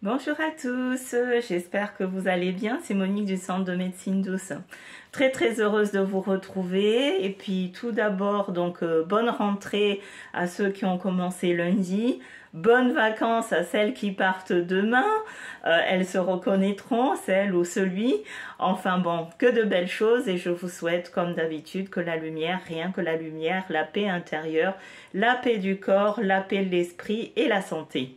Bonjour à tous, j'espère que vous allez bien, c'est Monique du Centre de Médecine Douce. Très heureuse de vous retrouver et puis tout d'abord donc bonne rentrée à ceux qui ont commencé lundi, bonnes vacances à celles qui partent demain, elles se reconnaîtront, celle ou celui, enfin bon, que de belles choses et je vous souhaite comme d'habitude que la lumière, rien que la lumière, la paix intérieure, la paix du corps, la paix de l'esprit et la santé.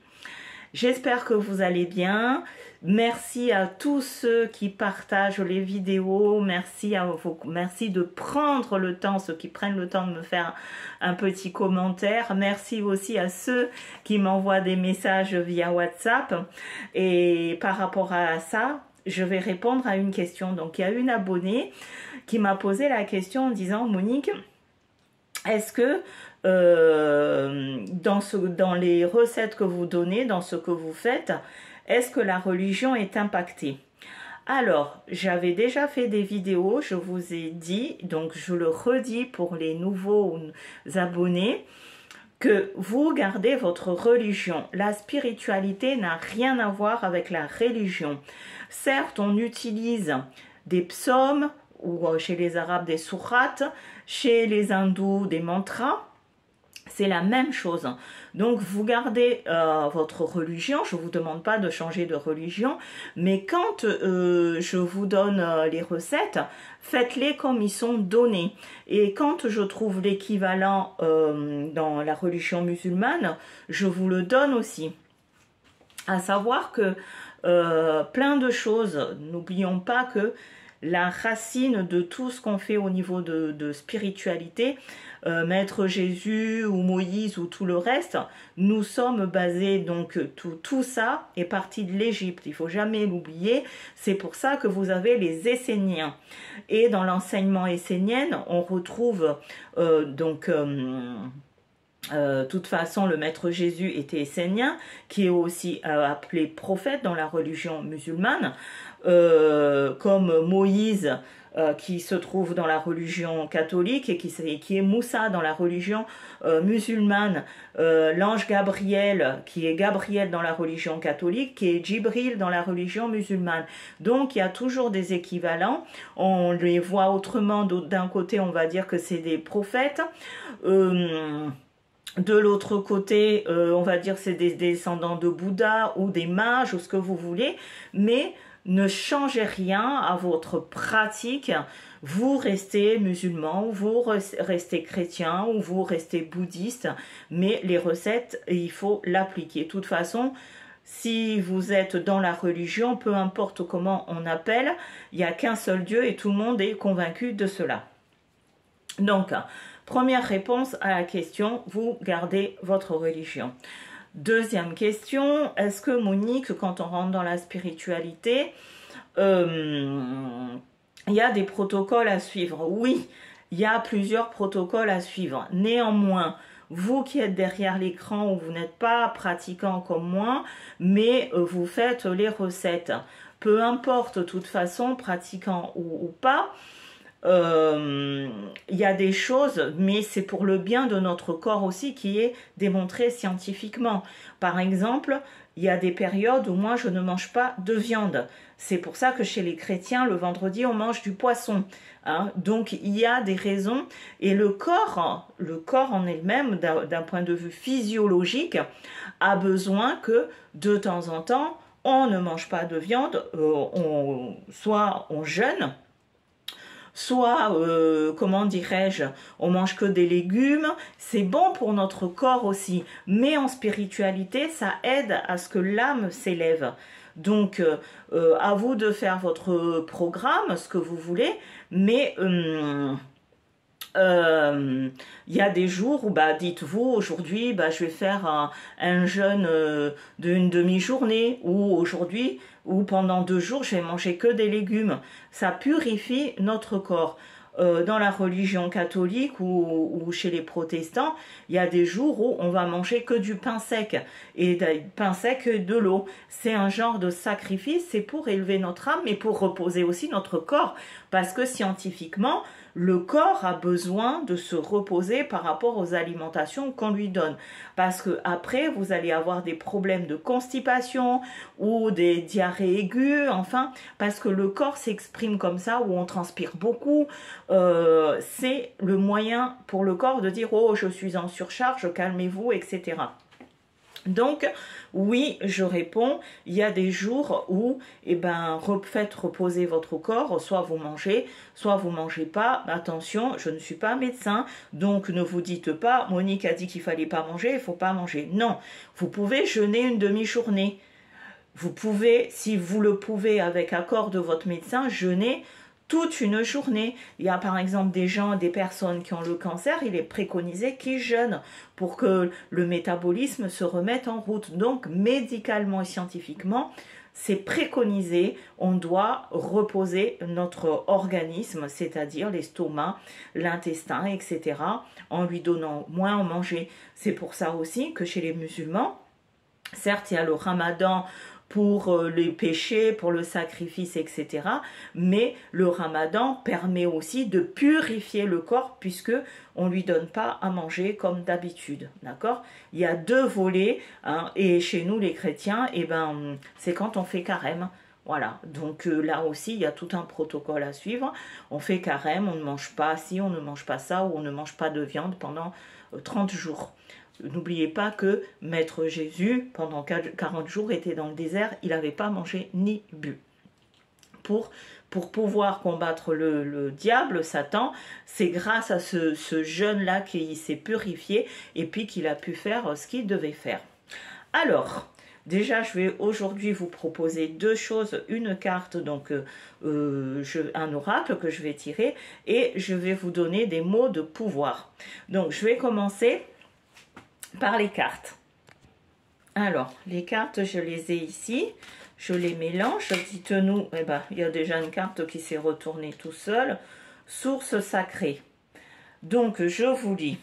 J'espère que vous allez bien. Merci à tous ceux qui partagent les vidéos. Merci de prendre le temps, ceux qui prennent le temps de me faire un petit commentaire. Merci aussi à ceux qui m'envoient des messages via WhatsApp. Et par rapport à ça, je vais répondre à une question. Donc, il y a une abonnée qui m'a posé la question en disant, Monique, est-ce que dans les recettes que vous donnez, dans ce que vous faites, est-ce que la religion est impactée? Alors, j'avais déjà fait des vidéos, je vous ai dit, donc je le redis pour les nouveaux abonnés, que vous gardez votre religion. La spiritualité n'a rien à voir avec la religion. Certes, on utilise des psaumes, ou chez les Arabes des sourates, chez les hindous des mantras, c'est la même chose. Donc vous gardez votre religion, je ne vous demande pas de changer de religion, mais quand je vous donne les recettes, faites-les comme ils sont donnés. Et quand je trouve l'équivalent dans la religion musulmane, je vous le donne aussi. À savoir que plein de choses, n'oublions pas que la racine de tout ce qu'on fait au niveau de spiritualité, Maître Jésus ou Moïse ou tout le reste, nous sommes basés, donc tout ça est parti de l'Égypte, il ne faut jamais l'oublier, c'est pour ça que vous avez les Esséniens. Et dans l'enseignement essénien, on retrouve de toute façon, le Maître Jésus était essénien, qui est aussi appelé prophète dans la religion musulmane, comme Moïse, qui se trouve dans la religion catholique et qui est Moussa dans la religion musulmane, l'ange Gabriel, qui est Gabriel dans la religion catholique, qui est Djibril dans la religion musulmane. Donc il y a toujours des équivalents, on les voit autrement, d'un côté on va dire que c'est des prophètes, de l'autre côté, on va dire c'est des descendants de Bouddha ou des mages ou ce que vous voulez, mais ne changez rien à votre pratique. Vous restez musulman, ou vous restez chrétien, ou vous restez bouddhiste, mais les recettes, il faut l'appliquer. De toute façon, si vous êtes dans la religion, peu importe comment on appelle, il n'y a qu'un seul Dieu et tout le monde est convaincu de cela. Donc, première réponse à la question, vous gardez votre religion. Deuxième question, est-ce que Monique, quand on rentre dans la spiritualité, il y a des protocoles à suivre? Oui, il y a plusieurs protocoles à suivre. Néanmoins, vous qui êtes derrière l'écran ou vous n'êtes pas pratiquant comme moi, mais vous faites les recettes. Peu importe, de toute façon, pratiquant ou pas, il y a des choses, mais c'est pour le bien de notre corps aussi qui est démontré scientifiquement. Par exemple, il y a des périodes où moi je ne mange pas de viande. C'est pour ça que chez les chrétiens, le vendredi, on mange du poisson. Hein. Donc il y a des raisons et le corps en elle-même, d'un point de vue physiologique, a besoin que de temps en temps, on ne mange pas de viande, soit on jeûne, soit, comment dirais-je, on mange que des légumes, c'est bon pour notre corps aussi, mais en spiritualité, ça aide à ce que l'âme s'élève. Donc, à vous de faire votre programme, ce que vous voulez, mais il y a des jours où, dites-vous, aujourd'hui, je vais faire un jeûne d'une demi-journée, ou aujourd'hui, ou pendant 2 jours, je vais manger que des légumes. Ça purifie notre corps. Dans la religion catholique ou chez les protestants, il y a des jours où on va manger que du pain sec, et du pain sec et de l'eau. C'est un genre de sacrifice, c'est pour élever notre âme, mais pour reposer aussi notre corps, parce que scientifiquement, le corps a besoin de se reposer par rapport aux alimentations qu'on lui donne. Parce que après, vous allez avoir des problèmes de constipation ou des diarrhées aiguës, enfin, parce que le corps s'exprime comme ça, où on transpire beaucoup. C'est le moyen pour le corps de dire « Oh, je suis en surcharge, calmez-vous, etc. » Donc, oui, je réponds, il y a des jours où, faites reposer votre corps, soit vous mangez pas. Attention, je ne suis pas médecin, donc ne vous dites pas, Monique a dit qu'il fallait pas manger, il faut pas manger. Non, vous pouvez jeûner une demi-journée. Vous pouvez, si vous le pouvez avec accord de votre médecin, jeûner toute une journée. Il y a par exemple des personnes qui ont le cancer, il est préconisé qu'ils jeûnent pour que le métabolisme se remette en route. Donc médicalement et scientifiquement, c'est préconisé, on doit reposer notre organisme, c'est-à-dire l'estomac, l'intestin, etc., en lui donnant moins à manger. C'est pour ça aussi que chez les musulmans, certes il y a le ramadan, pour les péchés, pour le sacrifice, etc. Mais le ramadan permet aussi de purifier le corps puisque on ne lui donne pas à manger comme d'habitude, d'accord? Il y a deux volets, hein, et chez nous les chrétiens, c'est quand on fait carême. Voilà, donc là aussi, il y a tout un protocole à suivre. On fait carême, on ne mange pas ci, on ne mange pas ça, ou on ne mange pas de viande pendant 30 jours. N'oubliez pas que Maître Jésus, pendant 40 jours, était dans le désert, il n'avait pas mangé ni bu. Pour pouvoir combattre le diable, Satan, c'est grâce à ce jeûne-là qu'il s'est purifié et puis qu'il a pu faire ce qu'il devait faire. Alors, déjà, je vais aujourd'hui vous proposer deux choses. Une carte, donc un oracle que je vais tirer, et je vais vous donner des mots de pouvoir. Donc, je vais commencer par les cartes. Alors, les cartes, je les ai ici. Je les mélange. Dites-nous, il y a déjà une carte qui s'est retournée tout seul. Source sacrée. Donc, je vous lis.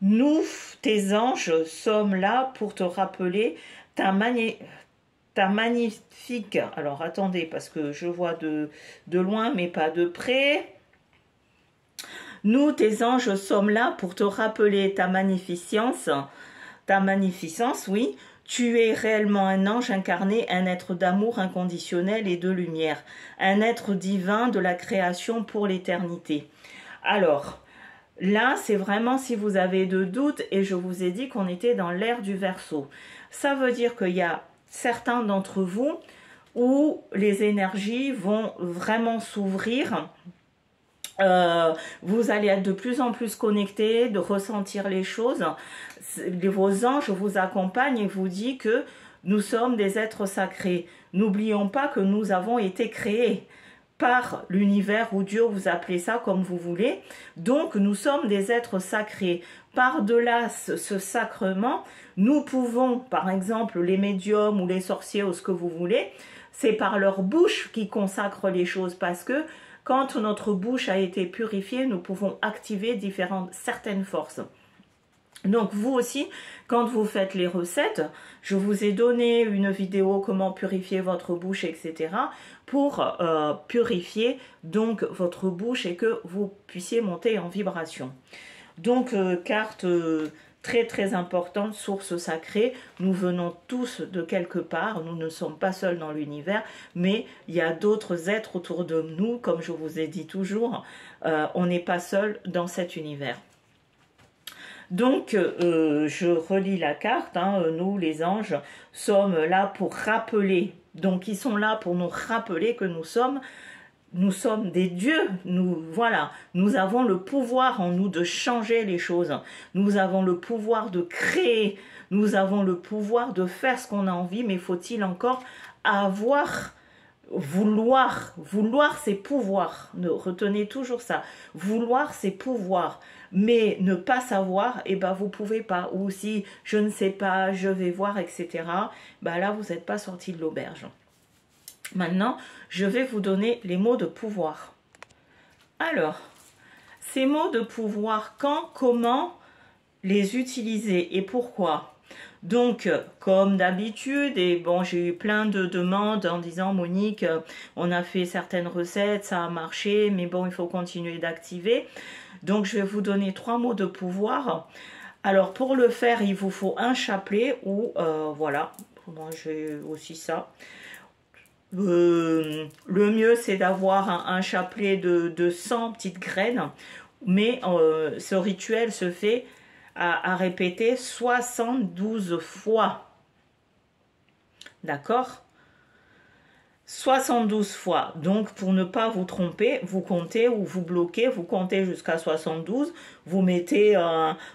Nous, tes anges, sommes là pour te rappeler ta magnifique... Alors, attendez, parce que je vois de loin, mais pas de près. Nous, tes anges, sommes là pour te rappeler ta magnificence, oui. Tu es réellement un ange incarné, un être d'amour inconditionnel et de lumière, un être divin de la création pour l'éternité. Alors, là, c'est vraiment si vous avez de doutes, et je vous ai dit qu'on était dans l'ère du Verseau. Ça veut dire qu'il y a certains d'entre vous où les énergies vont vraiment s'ouvrir. Vous allez être de plus en plus connectés, de ressentir les choses. Vos anges vous accompagnent et vous disent que nous sommes des êtres sacrés. N'oublions pas que nous avons été créés par l'univers ou Dieu, vous appelez ça comme vous voulez. Donc nous sommes des êtres sacrés. Par-delà ce sacrement, nous pouvons, par exemple les médiums ou les sorciers ou ce que vous voulez, c'est par leur bouche qu'ils consacrent les choses, parce que quand notre bouche a été purifiée, nous pouvons activer certaines forces. Donc vous aussi, quand vous faites les recettes, je vous ai donné une vidéo comment purifier votre bouche, etc. pour purifier donc votre bouche et que vous puissiez monter en vibration. Donc carte très très importante, source sacrée, nous venons tous de quelque part, nous ne sommes pas seuls dans l'univers, mais il y a d'autres êtres autour de nous, comme je vous ai dit toujours, on n'est pas seul dans cet univers. Donc, je relis la carte, hein, nous les anges sommes là pour rappeler, donc ils sont là pour nous rappeler que nous sommes des dieux, voilà, nous avons le pouvoir en nous de changer les choses, nous avons le pouvoir de créer, nous avons le pouvoir de faire ce qu'on a envie, mais faut-il encore vouloir c'est pouvoir, retenez toujours ça, vouloir c'est pouvoir, mais ne pas savoir, vous pouvez pas, ou si je ne sais pas, je vais voir, etc., là vous n'êtes pas sorti de l'auberge. Maintenant, je vais vous donner les mots de pouvoir. Alors, ces mots de pouvoir, quand, comment les utiliser et pourquoi? Donc, comme d'habitude, et bon, j'ai eu plein de demandes en disant, Monique, on a fait certaines recettes, ça a marché, mais bon, il faut continuer d'activer. Donc, je vais vous donner 3 mots de pouvoir. Alors, pour le faire, il vous faut un chapelet ou, voilà, moi j'ai aussi ça. Le mieux, c'est d'avoir un chapelet de 100 petites graines, mais ce rituel se fait à répéter 72 fois. D'accord? 72 fois. Donc, pour ne pas vous tromper, vous comptez ou vous bloquez, vous comptez jusqu'à 72. Vous mettez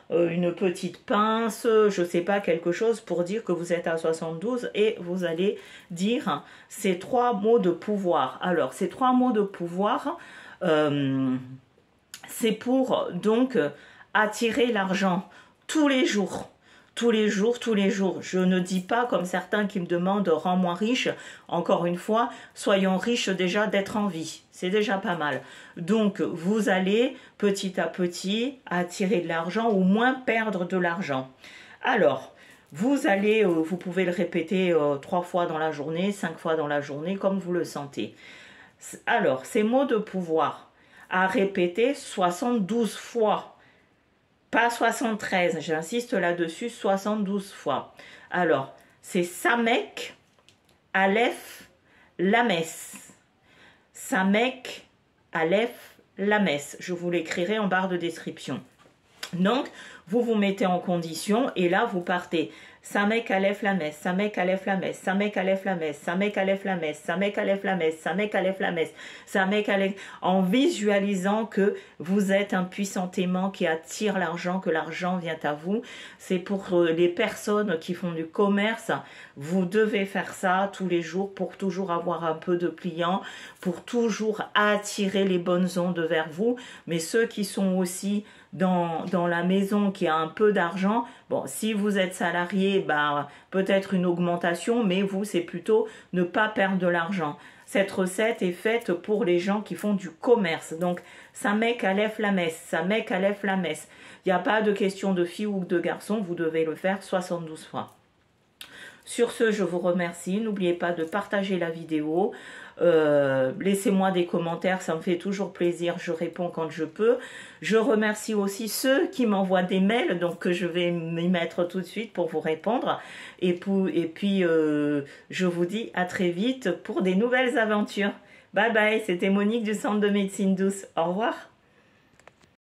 une petite pince, je ne sais pas, quelque chose pour dire que vous êtes à 72 et vous allez dire ces 3 mots de pouvoir. Alors, ces 3 mots de pouvoir, c'est pour donc attirer l'argent tous les jours. Tous les jours, tous les jours. Je ne dis pas comme certains qui me demandent « rends-moi riche ». Encore une fois, soyons riches déjà d'être en vie. C'est déjà pas mal. Donc, vous allez petit à petit attirer de l'argent ou moins perdre de l'argent. Alors, vous allez, vous pouvez le répéter 3 fois dans la journée, 5 fois dans la journée, comme vous le sentez. Alors, ces mots de pouvoir à répéter 72 fois. Pas 73, j'insiste là-dessus, 72 fois. Alors, c'est Samek, Aleph, Lames. Samek, Aleph, Lames. Je vous l'écrirai en barre de description. Donc, vous vous mettez en condition et là, vous partez. Samek Aleph Lames, Samek Aleph Lames, Samek Aleph Lames, Samek Aleph Lames, Samek Aleph Lames, Samek Aleph Lames, Samek Aleph, en visualisant que vous êtes un puissant aimant qui attire l'argent, que l'argent vient à vous. C'est pour les personnes qui font du commerce, vous devez faire ça tous les jours pour toujours avoir un peu de clients, pour toujours attirer les bonnes ondes vers vous. Mais ceux qui sont aussi dans la maison, qui a un peu d'argent, bon, si vous êtes salarié, ben, peut-être une augmentation, mais vous, c'est plutôt ne pas perdre de l'argent. Cette recette est faite pour les gens qui font du commerce. Donc, Samek Aleph Lames, Samek Aleph Lames. Il n'y a pas de question de fille ou de garçon, vous devez le faire 72 fois. Sur ce, je vous remercie. N'oubliez pas de partager la vidéo. Laissez-moi des commentaires, ça me fait toujours plaisir. Je réponds quand je peux. Je remercie aussi ceux qui m'envoient des mails, donc que je vais m'y mettre tout de suite pour vous répondre. Et puis, je vous dis à très vite pour des nouvelles aventures. Bye bye, c'était Monique du Centre de Médecine Douce. Au revoir.